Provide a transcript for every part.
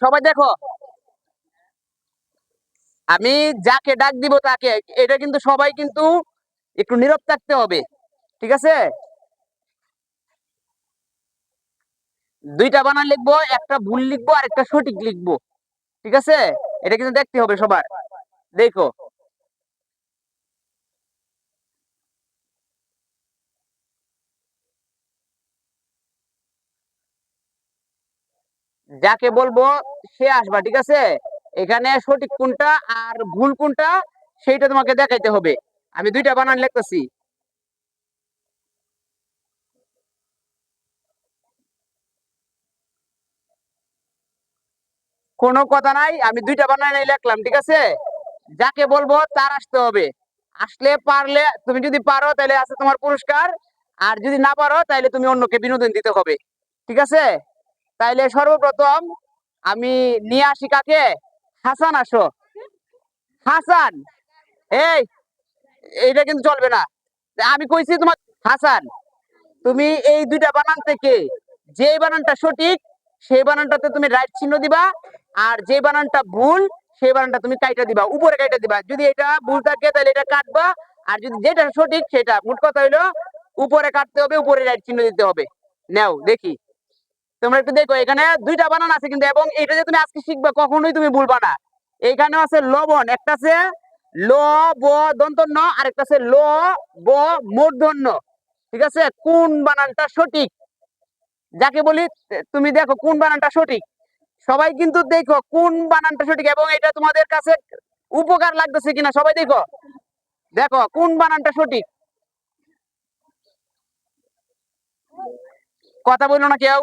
সবাই দেখো, আমি যাকে ডাক দিব তাকে, এটা কিন্তু সবাই কিন্তু একটু নীরব থাকতে হবে, ঠিক আছে? দুইটা বানান লিখবো, একটা ভুল লিখবো আর একটা সঠিক লিখবো, ঠিক আছে? এটা কিন্তু দেখতে হবে সবার। দেখো, যাকে বলবো সে আসবা, ঠিক আছে? এখানে সঠিক কোনটা আর ভুল কোনটা সেইটা তোমাকে দেখাইতে হবে। আমি দুইটা বানান লিখতেছি। কোনো কথা নাই, আমি দুইটা বানান লিখলাম, ঠিক আছে? যাকে বলবো তার আসতে হবে। আসলে পারলে, তুমি যদি পারো তাহলে আছে তোমার পুরস্কার, আর যদি না পারো তাহলে তুমি অন্যকে বিনোদন দিতে হবে, ঠিক আছে? তাইলে সর্বপ্রথম আমি নিয়ে আসি কাকে? হাসান, আসো। হাসান, এই, এইটা কিন্তু চলবে না। আমি কইছি তোমার, হাসান, তুমি এই দুইটা বানান থেকে যে বানানটা সঠিক সেই বানানটাতে তুমি রাইট চিহ্ন দিবা, আর যে বানানটা ভুল সেই বানানটা তুমি কাইটা দিবা, উপরে কাইটা দিবা। যদি এটা ভুল থাকে তাহলে এটা কাটবা, আর যদি যেটা সঠিক সেটা, মোট কথা হইলো উপরে কাটতে হবে, উপরে রাইট চিহ্ন দিতে হবে। নাও দেখি, তোমরা একটু দেখো, এখানে দুইটা বানান আছে কিন্তু, এবং এটা যে তুমি আজকে শিখবা কখনোই তুমি ভুলবা না। এইখানে আছে লবণ, একটা আছে ল ব দন্ত ন, আর একটা আছে ল ব মূর্ধন্য, ঠিক আছে? কোন বানানটা সঠিক যাকে বলি, তুমি দেখো কোন বানানটা সঠিক। সবাই কিন্তু দেখো কোন বানানটা সঠিক, এবং এটা তোমাদের কাছে উপকার লাগতেছে কিনা সবাই দেখো। দেখো কোন বানানটা সঠিক। কথা বললো না কেউ,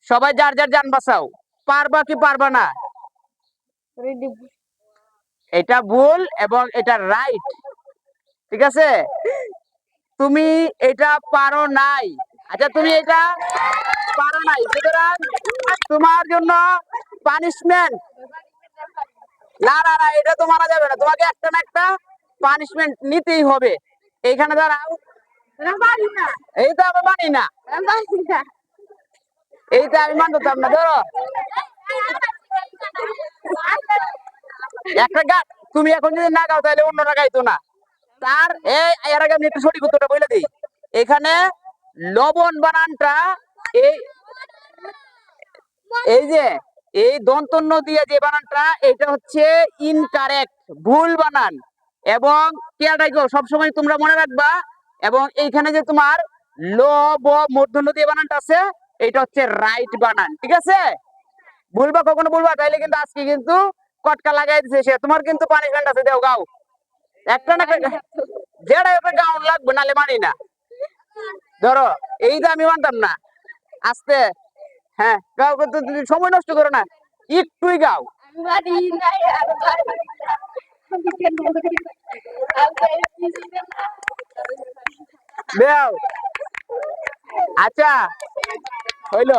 সবাই যার যার যান বাঁচাও। পারবা কি পারবা না? এটা ভুল এবং এটা রাইট, ঠিক আছে? তুমি এটা পারো নাই। আচ্ছা, তুমি এটা পারো নাই, সুতরাং তোমার জন্য পানিশমেন্ট। না না না, এটা তো মানা যাবে না, তোমাকে একটা না একটা পানিশমেন্ট নিতেই হবে। এইখানে দাঁড়াও। এই তো আমি মানি না, এই তো আমি মানতাম না। ধরো একটা গান, তুমি এখন যদি না গাও তাহলে অন্যরা গাইতো না। তার এই, এর আগে আমি একটু সঠিক উত্তরটা বলে দিই। এখানে লবণ বানানটা, এই এই যে এই দন্তন্য দিয়ে যে বানানটা, এটা হচ্ছে ইনকারেক্ট, ভুল বানান। এবং কেয়াটাইগো সবসময় তোমরা মনে রাখবা। এবং এইখানে যে তোমার ল ব মূর্ধন্য দিয়ে বানানটা আছে, এটা হচ্ছে রাইট বানান, ঠিক আছে? ভুলবা কখনো বলবা তাইলে কিন্তু আজকে কিন্তু কটকা লাগাই দিছে সে, তোমার কিন্তু পানিশমেন্ট আছে, দেও গাও একটা না একটা, যেটা একটা গাউন লাগবে, নালে মানি না। ধরো, এই যে আমি মানতাম না। আস্তে, হ্যাঁ গাও, কিন্তু তুমি সময় নষ্ট করো না, একটুই গাও। দেও, আচ্ছা, হইলো।